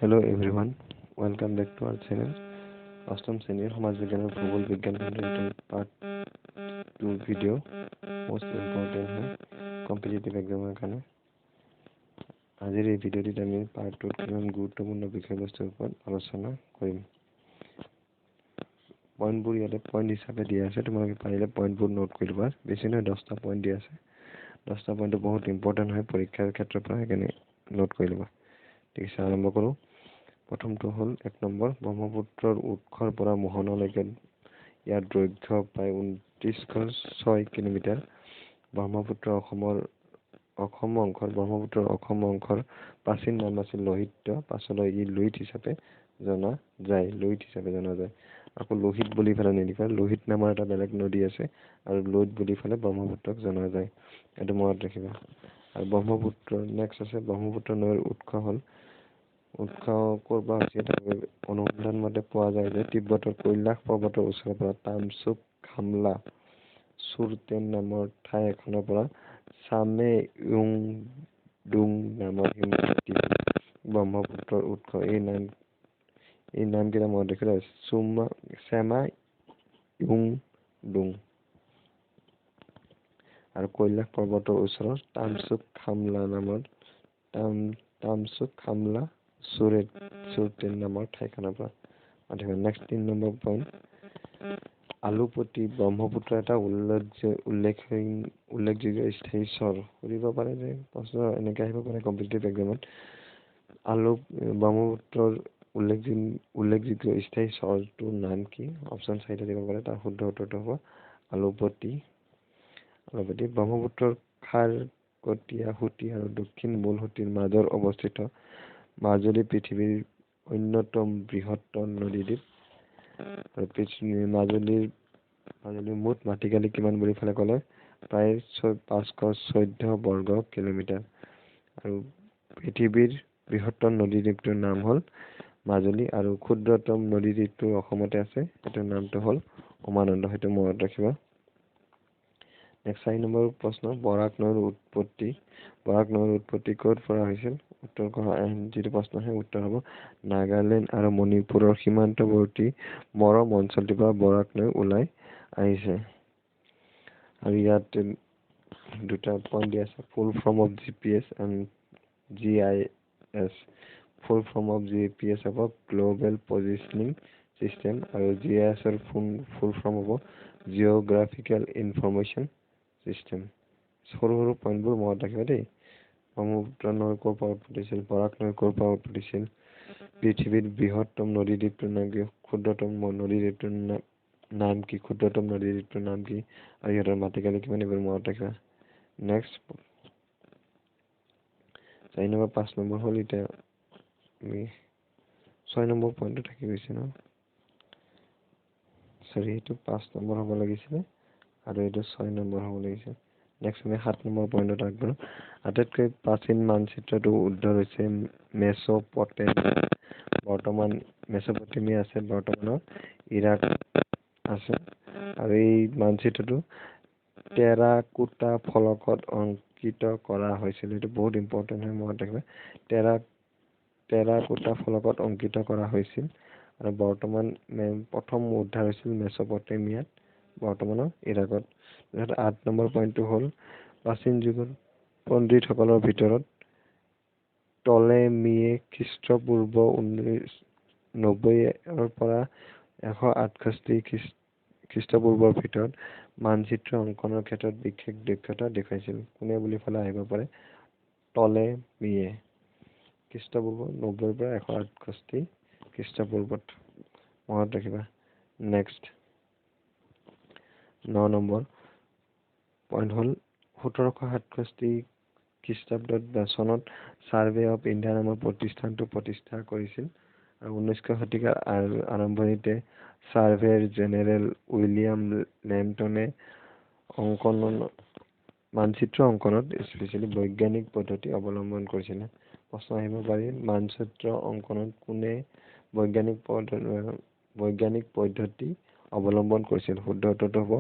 Hello everyone, welcome back to our channel. Assam Senior Samaj Vigyan and Bhugol Vigyan Content Part 2 video most important है competitive exam কাৰণে আজিৰ এই ভিডিঅ'টিত আমি part 2 কিছুমান গুৰুত্বপূৰ্ণ বিষয়বস্তুৰ ওপৰত আলোচনা কৰিম। পইণ্টবোৰ ইয়াতে পইণ্ট হিচাপে দিয়া আছে, তোমালোকে পাৰিলে পইণ্টবোৰ নোট কৰি ল'বা। বেছি নহয় 10টা পইণ্ট দিয়া আছে। 10টা পইণ্টটো বহুত ইম্পৰ্টেণ্ট হয় পৰীক্ষাৰ ক্ষেত্ৰৰ পৰা, সেইকাৰণে নোট কৰি ল'বা। ঠিক আছে, আৰম্ভ কৰোঁ। প্ৰথমটো হ'ল 1 নম্বৰ, ব্ৰহ্মপুত্ৰৰ উৎসৰ পৰা মোহনালৈকে ইয়াৰ দৈৰ্ঘ্য প্ৰায় 2906 কিলোমিটাৰ। ব্ৰহ্মপুত্ৰৰ অসম অংশৰ প্ৰাচীন নাম আছিল লোহিত, পাছলৈ ই লুইত হিচাপে জনা যায়। আকৌ লোহিত বুলি পেলাই নিলিখা, লোহিত নামৰ এটা বেলেগ নদী আছে আৰু লুইত বুলি পেলাই ব্ৰহ্মপুত্ৰক জনা যায়, এইটো মনত ৰাখিবা। আৰু নেক্সট আছে ব্ৰহ্মপুত্ৰ নৈৰ উৎস ক'ৰ পৰা হৈছে, অনুসন্ধান মতে পোৱা যায় যে তিব্বতৰ কৈলাশ পৰ্বতৰ ওচৰৰ পৰা তামচুক খামলা চুৰতেন নামৰ ঠাই এখনৰ পৰা চামে ইউংডুং নামৰ হিমনদী ব্ৰহ্মপুত্ৰৰ উৎস। এই নামকেইটা মনত ৰাখিলে চেমা ইউংডুং আৰু কৈলাশ পৰ্বতৰ ওচৰত তামচুক খামলা চুৰতেন নামৰ ঠাইখনৰ পৰা। নেক্সট 3 নম্বৰ পইণ্ট, আলুপতি ব্ৰহ্মপুত্ৰ এটা উল্লেখযোগ্য স্থায়ী চৰ। সুধিব পাৰে যে প্ৰশ্ন এনেকে আহিব পাৰে কম্পিটিটিভ এক্সামত। ব্ৰহ্মপুত্ৰৰ উল্লেখযোগ্য স্থায়ী চৰটোৰ নাম কি? অপশ্যন 4টা দিব পাৰে। তাৰ শুদ্ধ উত্তৰটো হ'ব আলুপতি। ব্ৰহ্মপুত্ৰৰ খাৰকটীয়া সুঁতি আৰু দক্ষিণ মূল সুঁতিৰ মাজত অৱস্থিত মাজুলী পৃথিৱীৰ অন্যতম বৃহত্তৰ নদীদ্বীপ। আৰু মাজুলীৰ মুঠ মাটিকালি কিমান বুলি ফালে ক'লে, প্ৰায় 514 বৰ্গ কিলোমিটাৰ। আৰু পৃথিৱীৰ বৃহত্তৰ নদীদ্বীপটোৰ নাম হ'ল মাজুলী, আৰু ক্ষুদ্ৰতম নদীদ্বীপটো অসমতে আছে, সেইটোৰ নামটো হ'ল উমানন্দ, সেইটো মনত ৰাখিবা। নেক্সট 4 নম্বৰ প্ৰশ্ন, বৰাক নৈৰ উৎপত্তি ক'ৰ পৰা হৈছিল? যিটো প্ৰশ্ন আহে উত্তৰ হ'ব নাগালেণ্ড আৰু মণিপুৰৰ সীমান্তৱৰ্তী মৰম অঞ্চলটোৰ পৰা বৰাক নৈ ওলাই আহিছে। আৰু ইয়াত 2টা পইণ্ট দিয়া আছে, ফুল form of GPS and GIS। Full form of GPS হ'ব গ্ল'বেল পজিচনিং চিষ্টেম, আৰু GIS ৰ ফুল ফৰ্ম হ'ব জিঅ'গ্ৰাফিকেল ইনফৰমেশ্যন চিষ্টেম। সৰু পইণ্টবোৰ মনত ৰাখিবা দেই। ব্ৰহ্মপুত্ৰ নৈ ক'ৰ পৰা উৎপত্তি হৈছিল, বৰাক নৈ ক'ৰ পৰা উৎপত্তি হৈছিল, পৃথিৱীৰ বৃহত্তম নদীদ্বীপটোৰ নাম কি, ক্ষুদ্ৰতম নদীদ্বীপটোৰ নাম কি, আৰু সিহঁতৰ মাটিকালি কিমান, এইবোৰ মনত ৰাখিবা। নেক্সট 4 নম্বৰ 5 নম্বৰ হ'ল, এতিয়া 6 নম্বৰ পইণ্টটো থাকি গৈছে ন, এইটো 5 নম্বৰ হ'ব লাগিছিলে আৰু এইটো 6 নম্বৰ হ'ব লাগিছিল। নেক্সট আমি 7 নম্বৰ পইণ্টত আগবাঢ়ো। আটাইতকৈ প্ৰাচীন মানচিত্ৰটো উদ্ধাৰ হৈছে মেচপটেমিয়া আছে, বৰ্তমানৰ ইৰাক আছে। আৰু এই মানচিত্ৰটো টেৰাকোটা ফলকত অংকিত কৰা হৈছিল, এইটো বহুত ইম্পৰ্টেণ্ট হয়, মনত ৰাখিবা। টেৰাকোটা ফলকত অংকিত কৰা হৈছিল। আৰু প্ৰথম উদ্ধাৰ হৈছিল মেচপটেমিয়াত, বৰ্তমানৰ ইৰাকত। 8 নম্বৰ পইণ্টটো হ'ল প্ৰাচীন যুগত পণ্ডিতসকলৰ ভিতৰত টলেমিয়ে খ্ৰীষ্টপূৰ্ব 90 পৰা 168 খ্ৰীষ্টপূৰ্বৰ ভিতৰত মানচিত্ৰ অংকনৰ ক্ষেত্ৰত বিশেষ দক্ষতা দেখুৱাইছিল। কোনে বুলি ফালে আহিব পাৰে, টলেমিয়ে, খ্ৰীষ্টপূৰ্ব 90 পৰা 168 খ্ৰীষ্টপূৰ্বত, মনত ৰাখিবা। নেক্সট 9 নম্বৰ পইণ্ট হ'ল 1767 খ্ৰীষ্টাব্দত চনত ছাৰ্ভে অফ ইণ্ডিয়া নামৰ প্ৰতিষ্ঠানটো প্ৰতিষ্ঠা কৰিছিল। আৰু 19শ শতিকাৰ আৰম্ভণিতে ছাৰ্ভেৰ জেনেৰেল উইলিয়াম লেম্পটনে মানচিত্ৰ অংকনত স্পেচিয়েলি বৈজ্ঞানিক পদ্ধতি অৱলম্বন কৰিছিলে। প্ৰশ্ন আহিব পাৰি, মানচিত্ৰ অংকনত কোনে বৈজ্ঞানিক পদ্ধতি অৱলম্বন কৰিছিল? শুদ্ধ উত্তৰটো হ'ব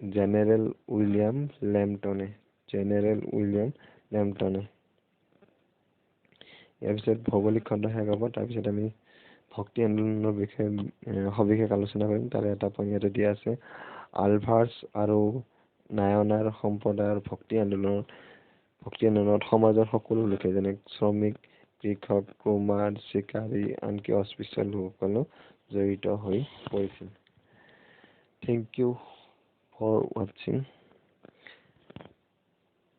জেনেৰেল উইলিয়াম লেম্পটনে। ইয়াৰ পিছত ভৌগোলিক খণ্ড শেষ হ'ব। তাৰপিছত আমি ভক্তি আন্দোলনৰ বিষয়ে সবিশেষ আলোচনা কৰিম। তাৰে এটা পইণ্ট ইয়াতে দিয়া আছে, আলভাৰ্ছ আৰু নায়নাৰ সম্প্ৰদায়ৰ ভক্তি আন্দোলনত সমাজৰ সকলো লোকে যেনে শ্ৰমিক, কৃষক, কুমাৰ, চিকাৰী, আনকি অস্পৃশ্য লোকসকলো জড়িত হৈ পৰিছিল। Thank you for watching.